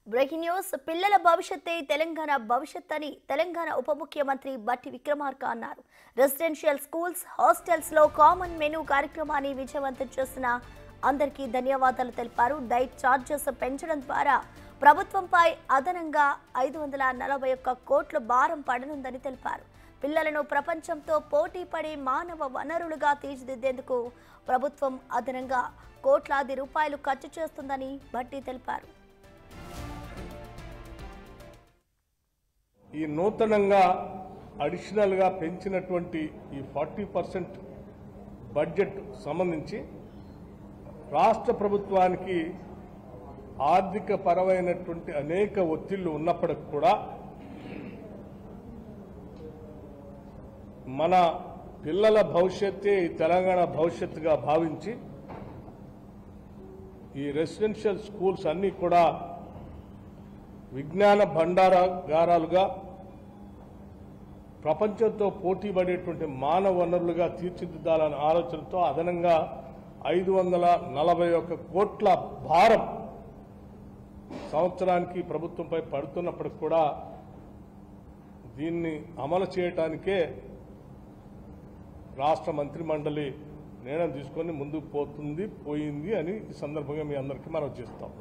Breaking news పిల్లల భవిష్యత్తే తెలంగాణ భవిష్యత్ అని తెలంగాణ ఉప ముఖ్యమంత్రి బట్టి విక్రమార్క అన్నారు. రెసిడెన్షియల్ స్కూల్స్ హాస్టల్స్ లో కామన్ మెనూ కార్యక్రమాన్ని విజయవంతం చేసిన అందరికీ ధన్యవాదాలు తెలిపారు. డైట్ ఛార్జెస్ పెంచడం ద్వారా ప్రభుత్వంపై అదనంగా 541 కోట్ల భారం పడనుందని తెలిపారు. పిల్లలను ప్రపంచంతో పోటీ పడే మానవ వనరులుగా తీర్చిదిద్దేందుకు ప్రభుత్వం అదనంగా కోట్లాది రూపాయలు ఖర్చు చేస్తుందని బట్టి తెలిపారు. ఈ నూతనంగా అడిషనల్గా పెంచినటువంటి ఈ 40% బడ్జెట్ సంబంధించి రాష్ట్ర ప్రభుత్వానికి ఆర్థిక పరమైనటువంటి అనేక ఒత్తిళ్లు ఉన్నప్పటికీ కూడా మన పిల్లల భవిష్యత్తే తెలంగాణ భవిష్యత్తుగా భావించి ఈ రెసిడెన్షియల్ స్కూల్స్ అన్నీ కూడా విజ్ఞాన భండారాగారాలుగా ప్రపంచంతో పోటీ పడేటువంటి మానవ వనరులుగా తీర్చిదిద్దాలనే ఆలోచనతో అదనంగా 541 కోట్ల భారం సంవత్సరానికి ప్రభుత్వంపై పడుతున్నప్పటికి కూడా దీన్ని అమలు చేయటానికే రాష్ట్ర మంత్రిమండలి నిర్ణయం తీసుకొని ముందుకు పోయింది అని ఈ సందర్భంగా మీ అందరికీ మనం చేస్తాం.